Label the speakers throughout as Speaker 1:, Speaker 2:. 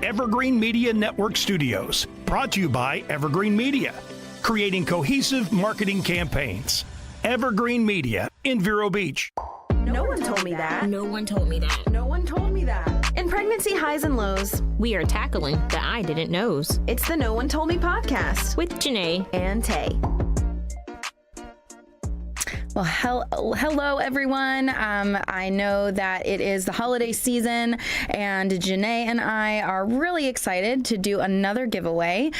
Speaker 1: Evergreen Media Network Studios, brought to you by Evergreen Media, creating cohesive marketing campaigns. Evergreen Media in Vero Beach.
Speaker 2: No one told me that.
Speaker 3: No one told me that.
Speaker 2: No one told me that. In pregnancy highs and lows,
Speaker 3: We are tackling the I didn't knows
Speaker 2: it's the No One Told Me podcast
Speaker 3: with Janay.
Speaker 2: and Tay.
Speaker 4: Well, hello, everyone. I know that it is the holiday season, and Janay and I are really excited to do another giveaway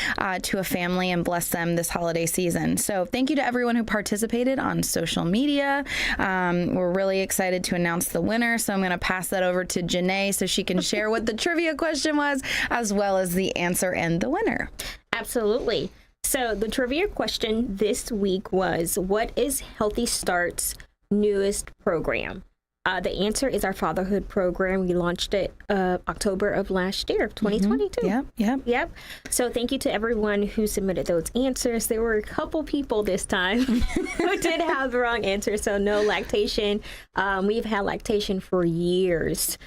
Speaker 4: to a family and bless them this holiday season. So thank you to everyone who participated on social media. We're really excited to announce the winner, so I'm going to pass that over to Janay so she can share what the trivia question was, as well as the answer and the winner.
Speaker 3: Absolutely. So the trivia question this week was, what is Healthy Start's newest program? The answer is our fatherhood program. We launched it October of last year, 2022. Yep. So thank you to everyone who submitted those answers. There were a couple people this time who did have the wrong answer. So no lactation. We've had lactation for years.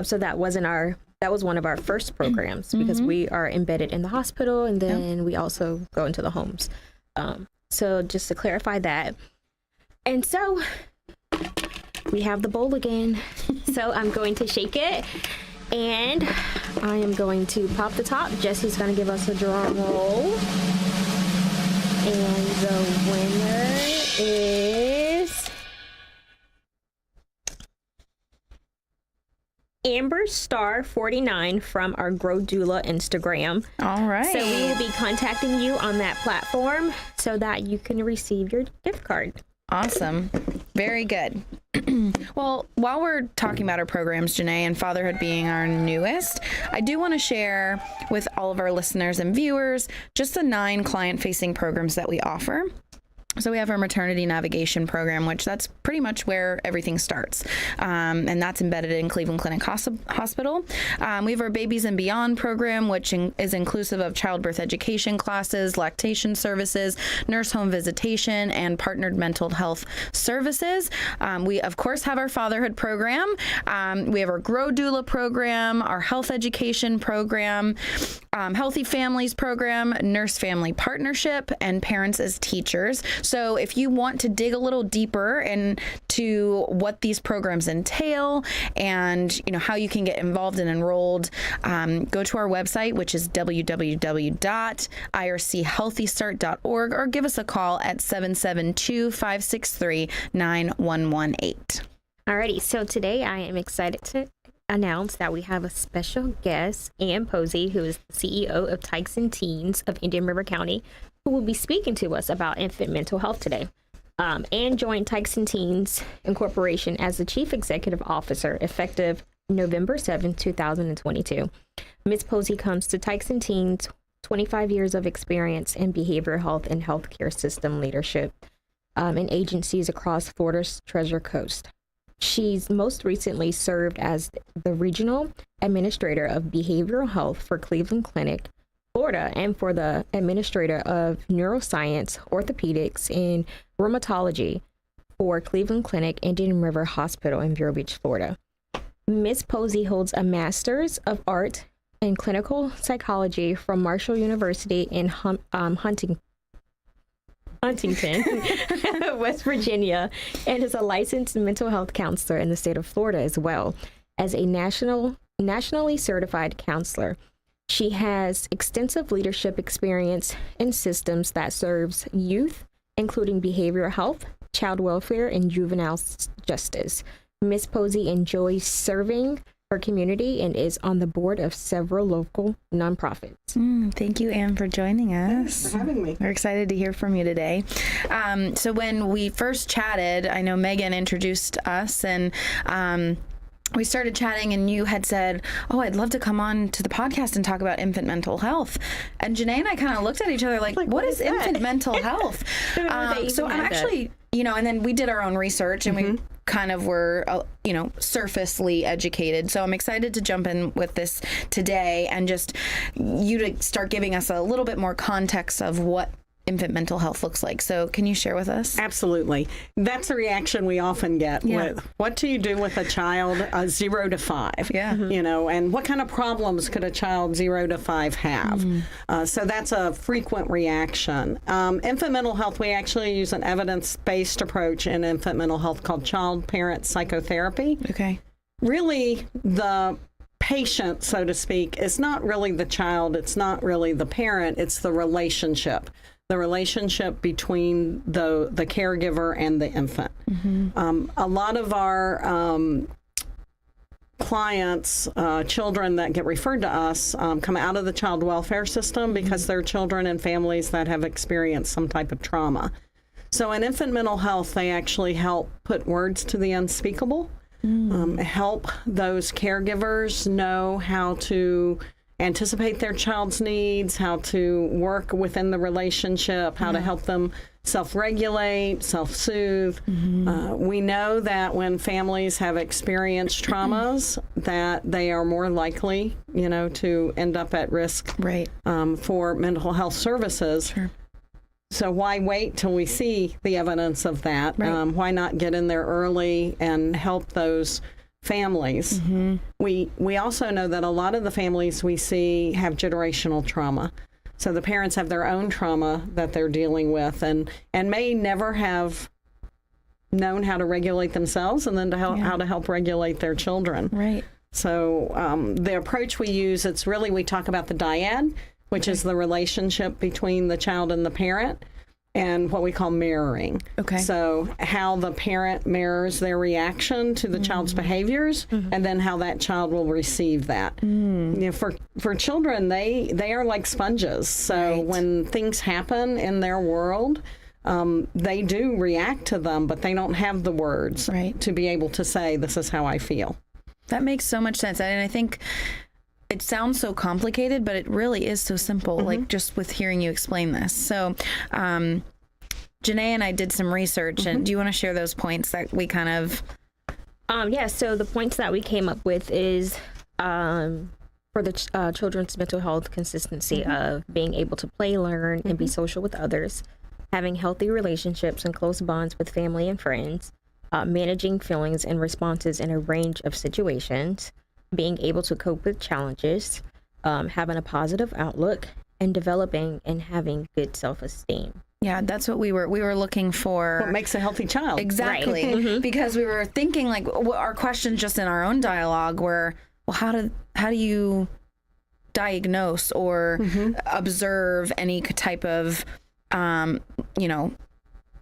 Speaker 3: So that was one of our first programs because we are embedded in the hospital, and then we also go into the homes. So just to clarify that. And so we have the bowl again. So I'm going to shake it, and I am going to pop the top. Jesse's going to give us a drum roll. And the winner is Amber Star 49 from our Grow Doula Instagram.
Speaker 4: All right.
Speaker 3: So we will be contacting you on that platform so that you can receive your gift card.
Speaker 4: Awesome. Very good. Well, while we're talking about our programs, Janay, and fatherhood being our newest, I do want to share with all of our listeners and viewers just the 9 client-facing programs that we offer. So we have our maternity navigation program, which that's pretty much where everything starts. And that's embedded in Cleveland Clinic Hospital. We have our Babies and Beyond program, which is inclusive of childbirth education classes, lactation services, nurse home visitation, and partnered mental health services. We, of course, have our fatherhood program. We have our Grow Doula program, our health education program, Healthy Families program, Nurse Family Partnership, and Parents as Teachers. So if you want to dig a little deeper into what these programs entail and how you can get involved and enrolled, go to our website, which is www.irchealthystart.org, or give us a call at 772-563-9118.
Speaker 3: Alrighty, so today I am excited to announce that we have a special guest, Ann Posey, who is the CEO of Tykes and Teens of Indian River County, who will be speaking to us about infant mental health today. Ann joined Tykes and Teens Incorporation as the Chief Executive Officer effective November 7, 2022. Ms. Posey comes to Tykes and Teens 25 years of experience in behavioral health and healthcare system leadership in agencies across Florida's Treasure Coast. She's most recently served as the Regional Administrator of Behavioral Health for Cleveland Clinic, Florida, and for the Administrator of Neuroscience, Orthopedics, and Rheumatology for Cleveland Clinic, Indian River Hospital in Vero Beach, Florida. Ms. Posey holds a Master's of Art in Clinical Psychology from Marshall University in Huntington, West Virginia, and is a licensed mental health counselor in the state of Florida as well as a nationally certified counselor. She has extensive leadership experience in systems that serves youth, including behavioral health, child welfare, and juvenile justice. Ms. Posey enjoys serving her community and is on the board of several local nonprofits.
Speaker 4: Thank you, Anne, for joining us.
Speaker 5: Thanks for having me.
Speaker 4: We're excited to hear from you today. So when we first chatted, I know Megan introduced us, and we started chatting, and you had said, "Oh, I'd love to come on to the podcast and talk about infant mental health." And Janay and I kind of looked at each other like what is infant mental health? So I'm actually, and then we did our own research, and we kind of were, surfacely educated. So I'm excited to jump in with this today and just you to start giving us a little bit more context of what infant mental health looks like. So can you share with us?
Speaker 5: Absolutely. That's the reaction we often get. With, what do you do with a child 0 to 5?
Speaker 4: Yeah.
Speaker 5: You know, and what kind of problems could a child 0 to 5 have? So that's a frequent reaction. Infant mental health, we actually use an evidence-based approach in infant mental health called child-parent psychotherapy.
Speaker 4: Okay.
Speaker 5: Really, the patient, so to speak, is not really the child, it's not really the parent, it's the relationship between the caregiver and the infant. A lot of our clients, children that get referred to us, come out of the child welfare system because they're children in families that have experienced some type of trauma. So in infant mental health, they actually help put words to the unspeakable, help those caregivers know how to anticipate their child's needs, how to work within the relationship, how to help them self-regulate, self-soothe. We know that when families have experienced traumas, that they are more likely, you know, to end up at risk for mental health services.
Speaker 4: Sure.
Speaker 5: So why wait till we see the evidence of that? Why not get in there early and help those families? We also know that a lot of the families we see have generational trauma. So the parents have their own trauma that they're dealing with and may never have known how to regulate themselves and then to help, how to help regulate their children.
Speaker 4: Right.
Speaker 5: So the approach we use, it's really, we talk about the dyad, which is the relationship between the child and the parent, and what we call mirroring. Okay. So how the parent mirrors their reaction to the child's behaviors, and then how that child will receive that. You know, for children, they are like sponges. So when things happen in their world, they do react to them, but they don't have the words to be able to say, this is how I feel.
Speaker 4: That makes so much sense. And I think it sounds so complicated, but it really is so simple, like just with hearing you explain this. So, Janay and I did some research, and do you want to share those points that we kind of...
Speaker 3: So the points that we came up with is for the children's mental health consistency of being able to play, learn, and be social with others, having healthy relationships and close bonds with family and friends, managing feelings and responses in a range of situations, being able to cope with challenges, having a positive outlook, and developing and having good self-esteem.
Speaker 4: Yeah, that's what we were looking for.
Speaker 5: What makes a healthy child.
Speaker 4: Exactly. Because we were thinking, like, our questions just in our own dialogue were, well, how do you diagnose or observe any type of,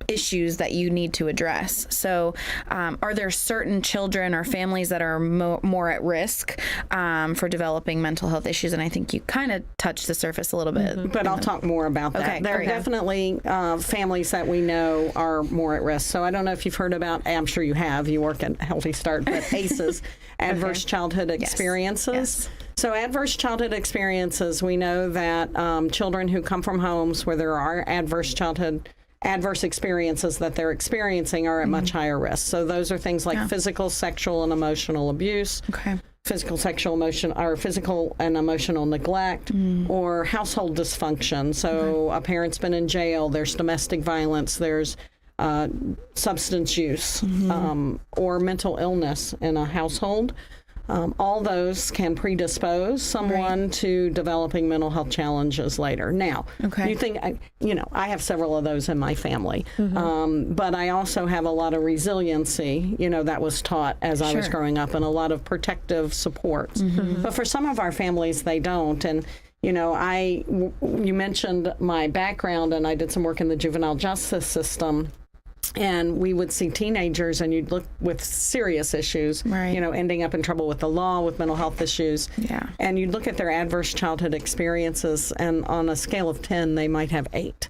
Speaker 4: issues that you need to address? So are there certain children or families that are more at risk for developing mental health issues? And I think you kind of touched the surface a little bit.
Speaker 5: But I'll talk more about that.
Speaker 4: Okay.
Speaker 5: There are definitely families that we know are more at risk. So I don't know if you've heard about, I'm sure you have, you work at Healthy Start, but ACEs, Adverse Childhood Experiences.
Speaker 4: Yes.
Speaker 5: So adverse childhood experiences, we know that children who come from homes where there are adverse experiences that they're experiencing are at much higher risk. So those are things like physical, sexual, and emotional abuse, physical and emotional neglect, or household dysfunction. So a parent's been in jail, there's domestic violence, there's substance use, or mental illness in a household. All those can predispose someone to developing mental health challenges later. Now, you think, I have several of those in my family, but I also have a lot of resiliency, that was taught as I was growing up, and a lot of protective supports. But for some of our families, they don't. And you mentioned my background, and I did some work in the juvenile justice system. And we would see teenagers, and you'd look with serious issues, ending up in trouble with the law, with mental health issues. Yeah. And you'd look at their adverse childhood experiences, and on a scale of 10, they might have 8.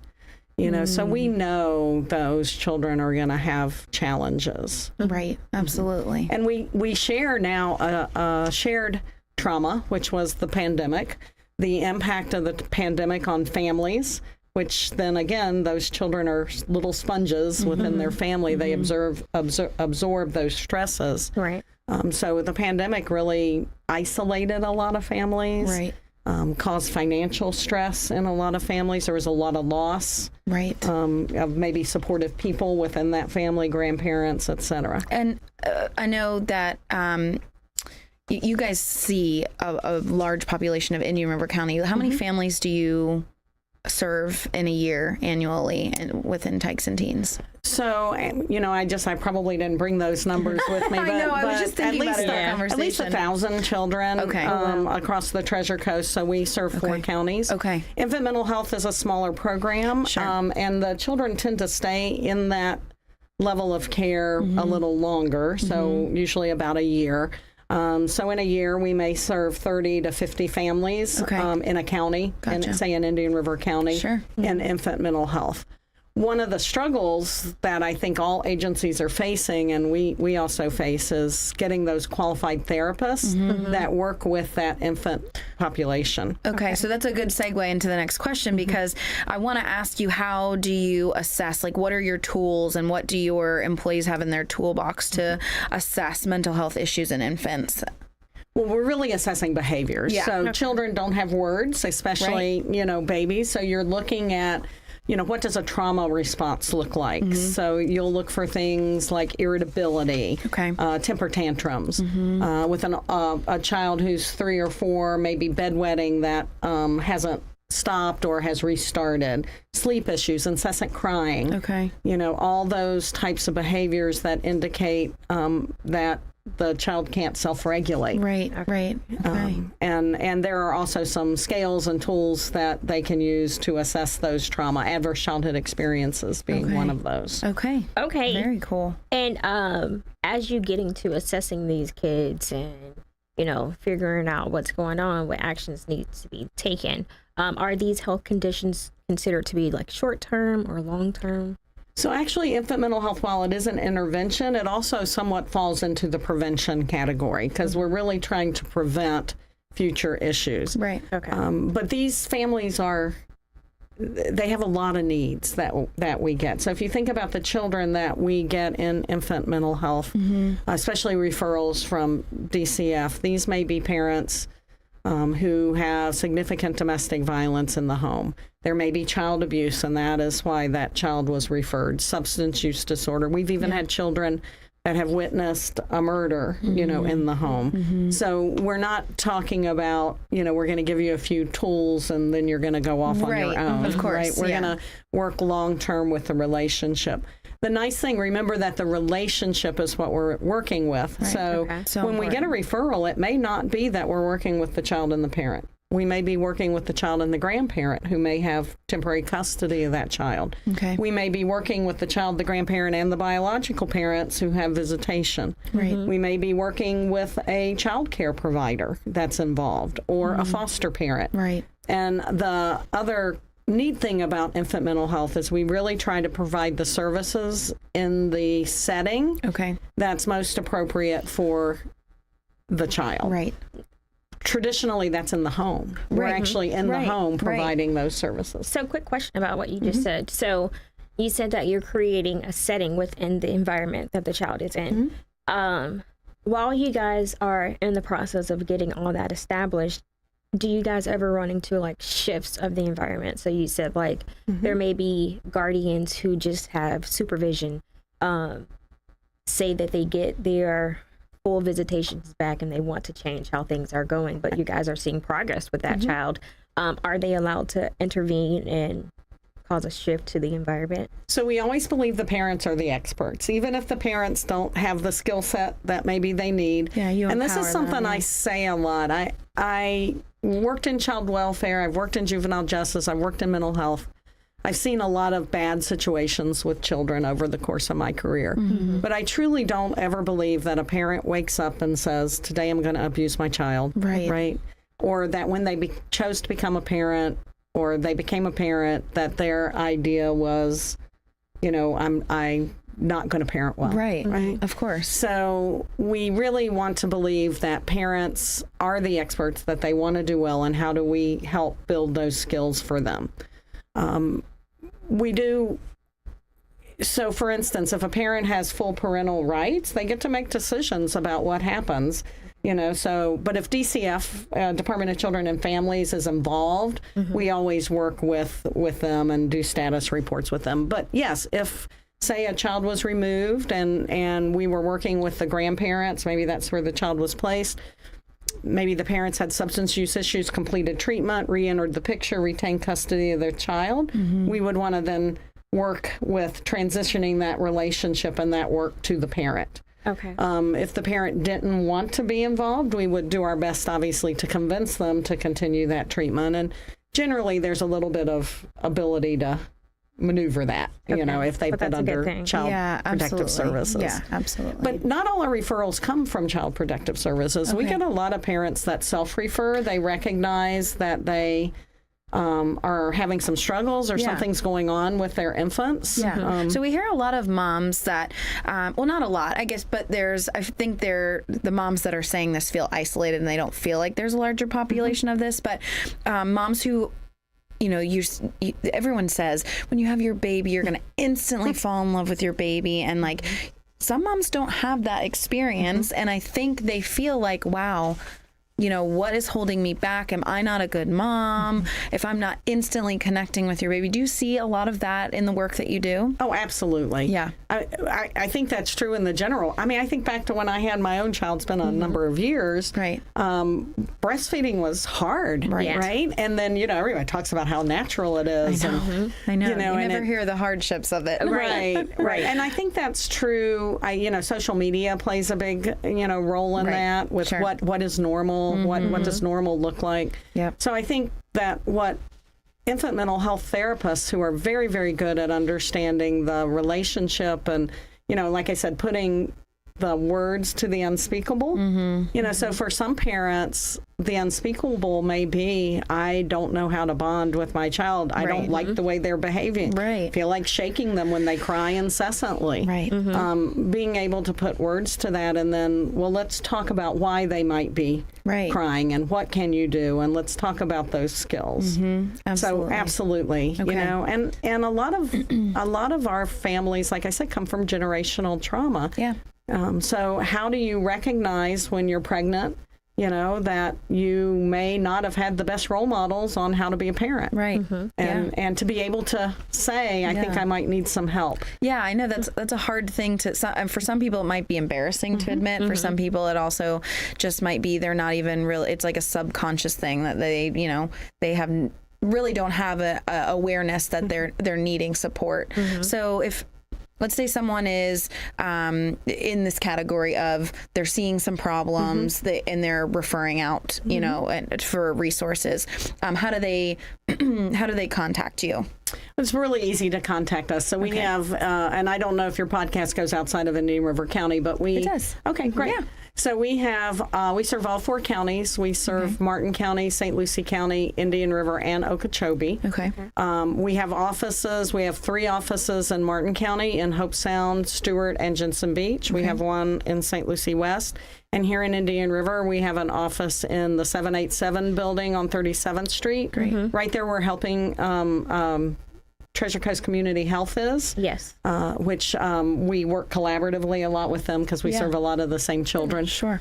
Speaker 5: So we know those children are going to have challenges.
Speaker 4: Right. Absolutely.
Speaker 5: And we share now a shared trauma, which was the pandemic, the impact of the pandemic on families, which then again, those children are little sponges within their family. They absorb those stresses.
Speaker 3: Right.
Speaker 5: So the pandemic really isolated a lot of families.
Speaker 4: Right.
Speaker 5: caused financial stress in a lot of families. There was a lot of loss,
Speaker 4: Right.
Speaker 5: of maybe supportive people within that family, grandparents, et cetera.
Speaker 4: And I know that you guys see a large population of Indian River County. How many families do you serve in a year annually within Tykes and Teens?
Speaker 5: So, I probably didn't bring those numbers with me. But,
Speaker 4: I know, I was just thinking about it in our
Speaker 5: at least
Speaker 4: conversation.
Speaker 5: 1,000 children across the Treasure Coast. So we serve 4 counties.
Speaker 4: Okay.
Speaker 5: Infant mental health is a smaller program.
Speaker 4: Sure.
Speaker 5: And the children tend to stay in that level of care a little longer, so usually about a year. So in a year, we may serve 30 to 50 families in a county, say in Indian River County, in infant mental health. One of the struggles that I think all agencies are facing, and we also face, is getting those qualified therapists that work with that infant population.
Speaker 4: Okay, so that's a good segue into the next question, because I want to ask you, how do you assess, like, what are your tools and what do your employees have in their toolbox to assess mental health issues in infants?
Speaker 5: Well, we're really assessing behaviors.
Speaker 4: Yeah.
Speaker 5: So children don't have words, especially, babies. So you're looking at, what does a trauma response look like? So you'll look for things like irritability, temper tantrums. With a child who's 3 or 4, maybe bedwetting that hasn't stopped or has restarted, sleep issues, incessant crying. All those types of behaviors that indicate that the child can't self-regulate.
Speaker 4: Right. Okay.
Speaker 5: And there are also some scales and tools that they can use to assess those trauma, adverse childhood experiences being one of those.
Speaker 4: Okay. Very cool.
Speaker 3: And as you getting to assessing these kids and, figuring out what's going on, what actions need to be taken, are these health conditions considered to be like short-term or long-term?
Speaker 5: So actually, infant mental health, while it is an intervention, it also somewhat falls into the prevention category, because we're really trying to prevent future issues.
Speaker 4: Right. Okay.
Speaker 5: But these families they have a lot of needs that we get. So if you think about the children that we get in infant mental health, especially referrals from DCF, these may be parents who have significant domestic violence in the home. There may be child abuse, and that is why that child was referred. Substance use disorder. We've even had children that have witnessed a murder, in the home. So we're not talking about, we're going to give you a few tools and then you're going to go off on your own.
Speaker 4: Of course.
Speaker 5: Right? We're going to work long term with the relationship. The nice thing, remember that the relationship is what we're working with.
Speaker 4: Right. So
Speaker 5: when we get a referral, it may not be that we're working with the child and the parent. We may be working with the child and the grandparent who may have temporary custody of that child.
Speaker 4: Okay.
Speaker 5: We may be working with the child, the grandparent, and the biological parents who have visitation.
Speaker 4: Right.
Speaker 5: We may be working with a child care provider that's involved, or a foster parent.
Speaker 4: Right.
Speaker 5: And the other neat thing about infant mental health is we really try to provide the services in the setting that's most appropriate for the child.
Speaker 4: Right.
Speaker 5: Traditionally, that's in the home. We're actually in the home providing those services.
Speaker 3: So quick question about what you just said. So you said that you're creating a setting within the environment that the child is in. While you guys are in the process of getting all that established, do you guys ever run into like shifts of the environment? So you said like there may be guardians who just have supervision, say that they get their full visitations back and they want to change how things are going, but you guys are seeing progress with that child. Are they allowed to intervene and cause a shift to the environment?
Speaker 5: So we always believe the parents are the experts, even if the parents don't have the skill set that maybe they need.
Speaker 4: Yeah, you
Speaker 5: and this is
Speaker 4: empower
Speaker 5: something
Speaker 4: them.
Speaker 5: I say a lot. I worked in child welfare, I've worked in juvenile justice, I've worked in mental health. I've seen a lot of bad situations with children over the course of my career. But I truly don't ever believe that a parent wakes up and says, today I'm going to abuse my child. Right. Or that when they chose to become a parent or they became a parent, that their idea was, I'm not going to parent well.
Speaker 4: Right. Of course.
Speaker 5: So we really want to believe that parents are the experts, that they want to do well, and how do we help build those skills for them. We do. So, for instance, if a parent has full parental rights, they get to make decisions about what happens. So, but if DCF, Department of Children and Families, is involved, we always work with them and do status reports with them. But yes, if, say, a child was removed and we were working with the grandparents, maybe that's where the child was placed, maybe the parents had substance use issues, completed treatment, re-entered the picture, retained custody of their child, we would want to then work with transitioning that relationship and that work to the parent.
Speaker 3: Okay.
Speaker 5: If the parent didn't want to be involved, we would do our best, obviously, to convince them to continue that treatment. And generally, there's a little bit of ability to maneuver that, if they've been under Child Protective Services.
Speaker 4: Yeah, absolutely.
Speaker 5: But not all our referrals come from Child Protective Services. We get a lot of parents that self-refer. They recognize that they are having some struggles or something's going on with their infants.
Speaker 4: Yeah. So we hear a lot of moms that, well, not a lot, I guess, but I think the moms that are saying this feel isolated and they don't feel like there's a larger population of this, but moms who, everyone says when you have your baby, you're going to instantly fall in love with your baby. And like some moms don't have that experience. And I think they feel like, wow, what is holding me back? Am I not a good mom? If I'm not instantly connecting with your baby, do you see a lot of that in the work that you do?
Speaker 5: Oh, absolutely.
Speaker 4: Yeah.
Speaker 5: I think that's true in the general. I mean, I think back to when I had my own child, it's been a number of years.
Speaker 4: Right.
Speaker 5: Breastfeeding was hard.
Speaker 4: Right.
Speaker 5: And then, everybody talks about how natural it is.
Speaker 4: I know. You never hear the hardships of it.
Speaker 5: Right. And I think that's true. Social media plays a big, role in that with what is normal. What does normal look like?
Speaker 4: Yep.
Speaker 5: So I think that what infant mental health therapists who are very, very good at understanding the relationship and, like I said, putting the words to the unspeakable. So for some parents, the unspeakable may be, I don't know how to bond with my child. I don't like the way they're behaving.
Speaker 4: Right.
Speaker 5: Feel like shaking them when they cry incessantly.
Speaker 4: Right.
Speaker 5: Being able to put words to that and then, let's talk about why they might be crying and what can you do, and let's talk about those skills.
Speaker 4: Absolutely.
Speaker 5: So absolutely, and a lot of our families, like I said, come from generational trauma.
Speaker 4: Yeah.
Speaker 5: So how do you recognize when you're pregnant, that you may not have had the best role models on how to be a parent?
Speaker 4: Right.
Speaker 5: And to be able to say, I think I might need some help.
Speaker 4: Yeah, I know that's a hard thing for some people it might be embarrassing to admit. For some people it also just might be they're not even really, it's like a subconscious thing that they have really don't have a awareness that they're needing support. So if let's say someone is in this category of they're seeing some problems and they're referring out, for resources. How do they contact you?
Speaker 5: It's really easy to contact us. So we have, and I don't know if your podcast goes outside of Indian River County, but
Speaker 4: it does.
Speaker 5: Okay, great. Yeah. So we have, we serve all 4 counties. We serve Martin County, St. Lucie County, Indian River, and Okeechobee.
Speaker 4: Okay.
Speaker 5: We have offices. We have 3 offices in Martin County, in Hope Sound, Stewart, and Jensen Beach. We have one in St. Lucie West. And here in Indian River, we have an office in the 787 building on 37th Street.
Speaker 4: Great.
Speaker 5: Right there, we're helping Treasure Coast Community Health is.
Speaker 3: Yes.
Speaker 5: Which we work collaboratively a lot with them because we serve a lot of the same children.
Speaker 4: Sure.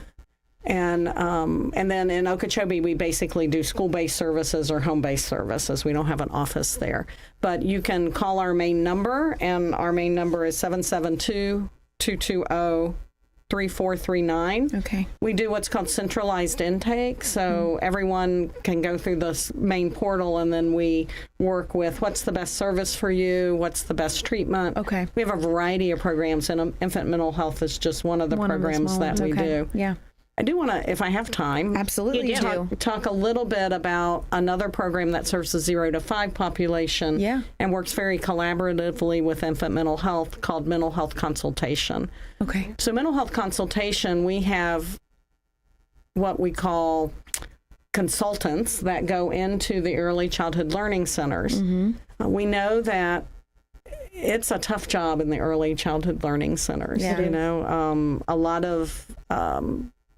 Speaker 5: And then in Okeechobee, we basically do school-based services or home-based services. We don't have an office there. But you can call our main number, and our main number is 772-220-3439.
Speaker 4: Okay.
Speaker 5: We do what's called centralized intake, so everyone can go through this main portal, and then we work with what's the best service for you, what's the best treatment.
Speaker 4: Okay.
Speaker 5: We have a variety of programs, and infant mental health is just one of the programs that we do.
Speaker 4: Yeah.
Speaker 5: I do want to, if I have time,
Speaker 4: Absolutely,
Speaker 5: talk a little bit about another program that serves the 0 to 5 population and works very collaboratively with infant mental health, called mental health consultation.
Speaker 4: Okay.
Speaker 5: So mental health consultation, we have what we call consultants that go into the early childhood learning centers. We know that it's a tough job in the early childhood learning centers.
Speaker 4: Yeah.
Speaker 5: A lot of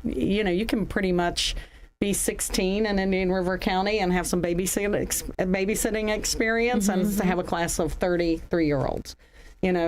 Speaker 5: you can pretty much be 16 in Indian River County and have some babysitting experience and have a class of 33-year-olds.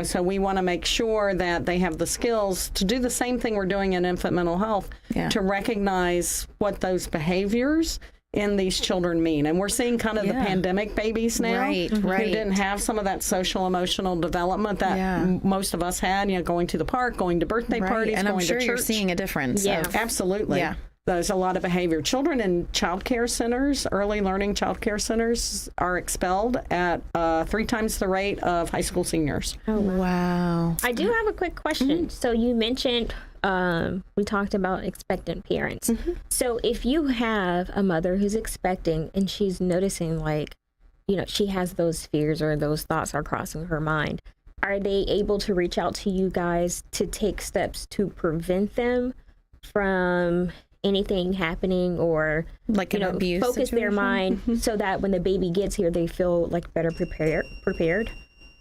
Speaker 5: So we want to make sure that they have the skills to do the same thing we're doing in infant mental health, to recognize what those behaviors in these children mean. And we're seeing kind of the pandemic babies now who didn't have some of that social emotional development that most of us had, going to the park, going to birthday parties,
Speaker 4: and
Speaker 5: going
Speaker 4: I'm sure
Speaker 5: to church.
Speaker 4: you're seeing a difference.
Speaker 3: Yeah.
Speaker 5: Absolutely.
Speaker 4: Yeah.
Speaker 5: There's a lot of behavior. Children in child care centers, early learning child care centers, are expelled at 3 times the rate of high school seniors.
Speaker 3: Oh,
Speaker 4: Wow.
Speaker 3: I do have a quick question. So you mentioned we talked about expectant parents. So if you have a mother who's expecting and she's noticing she has those fears or those thoughts are crossing her mind, are they able to reach out to you guys to take steps to prevent them from anything happening, or
Speaker 4: Like an abuse
Speaker 3: focus their
Speaker 4: situation?
Speaker 3: mind so that when the baby gets here they feel better prepared?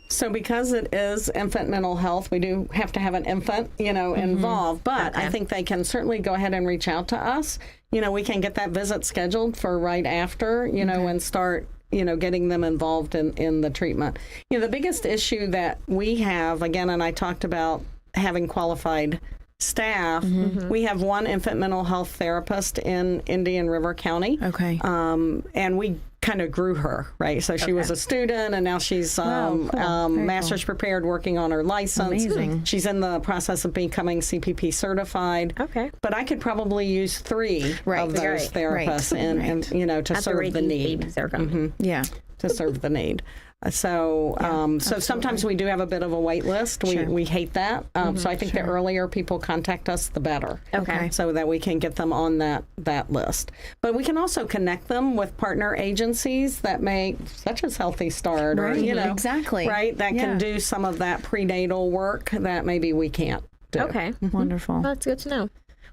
Speaker 5: So because it is infant mental health, we do have to have an infant, involved. But I think they can certainly go ahead and reach out to us. We can get that visit scheduled for right after, and start, getting them involved in the treatment. The biggest issue that we have, again, and I talked about having qualified staff, we have one infant mental health therapist in Indian River County.
Speaker 4: Okay.
Speaker 5: And we kind of grew her, right? So she was a student, and now she's master's prepared, working on her license.
Speaker 4: Amazing.
Speaker 5: She's in the process of becoming CPP certified.
Speaker 3: Okay.
Speaker 5: But I could probably use 3 of those therapists, and to
Speaker 3: At the
Speaker 5: serve
Speaker 3: rate
Speaker 5: the
Speaker 3: these
Speaker 5: need.
Speaker 3: babies are coming.
Speaker 4: Yeah.
Speaker 5: To serve the need. So sometimes we do have a bit of a wait list. We hate that. So I think the earlier people contact us, the better.
Speaker 3: Okay.
Speaker 5: So that we can get them on that list. But we can also connect them with partner agencies that such as Healthy Start, or,
Speaker 4: exactly.
Speaker 5: right, that can do some of that prenatal work that maybe we can't do.
Speaker 3: Okay.
Speaker 4: Wonderful.
Speaker 3: Well, that's good to know.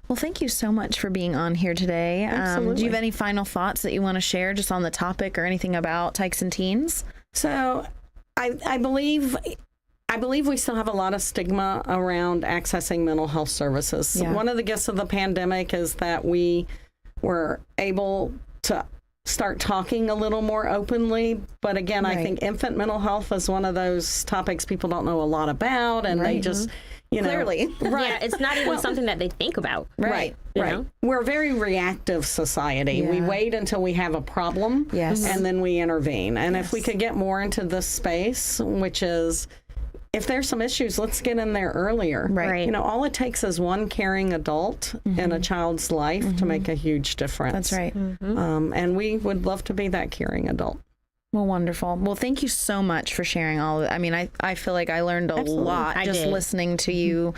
Speaker 4: Well, thank you so much for being on here today.
Speaker 5: Absolutely.
Speaker 4: Do you have any final thoughts that you want to share just on the topic or anything about Tyke's and Teens?
Speaker 5: So I believe we still have a lot of stigma around accessing mental health services.
Speaker 4: Yeah.
Speaker 5: One of the gifts of the pandemic is that we were able to start talking a little more openly. But again, I think infant mental health is one of those topics people don't know a lot about, and they just,
Speaker 4: Clearly.
Speaker 5: right.
Speaker 3: Yeah, it's not even something that they think about.
Speaker 5: Right.
Speaker 3: You
Speaker 5: Right.
Speaker 3: know?
Speaker 5: We're a very reactive society. We wait until we have a problem,
Speaker 4: Yes.
Speaker 5: and then we intervene. And if we could get more into this space, which is, if there's some issues, let's get in there earlier.
Speaker 3: Right.
Speaker 5: All it takes is one caring adult in a child's life to make a huge difference.
Speaker 4: That's right.
Speaker 5: And we would love to be that caring adult.
Speaker 4: Well, wonderful. Well, thank you so much for sharing all of it. I mean, I feel like I learned a lot
Speaker 3: I
Speaker 4: just
Speaker 3: did.
Speaker 4: listening to you,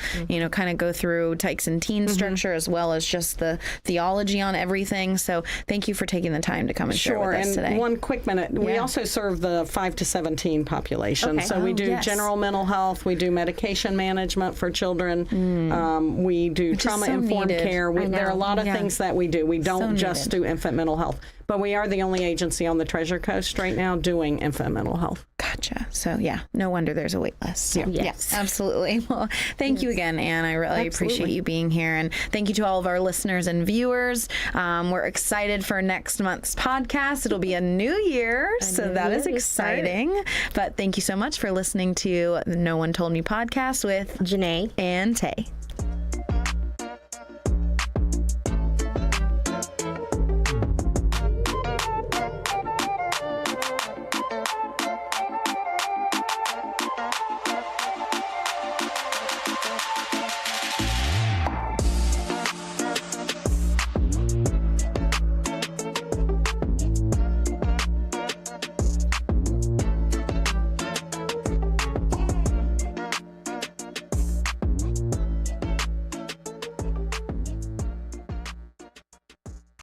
Speaker 4: kind of go through Tykes and Teen structure as well as just the theology on everything. So thank you for taking the time to come and share with us
Speaker 5: and
Speaker 4: today.
Speaker 5: one quick minute. We also serve the 5 to 17 population.
Speaker 3: Okay.
Speaker 5: So we do
Speaker 4: yes.
Speaker 5: general mental health. We do medication management for children. We do trauma-informed
Speaker 4: needed.
Speaker 5: care. There are a lot of things that we do. We don't just do infant mental health. But we are the only agency on the Treasure Coast right now doing infant mental health.
Speaker 4: Gotcha. So yeah, no wonder there's a wait list. So,
Speaker 3: Yes.
Speaker 4: absolutely. Well, thank you again, Anne. I really appreciate you being here. And thank you to all of our listeners and viewers. We're excited for next month's podcast. It'll be a new year, so that is exciting. But thank you so much for listening to the No One Told Me podcast with
Speaker 3: Janay
Speaker 4: and Tay.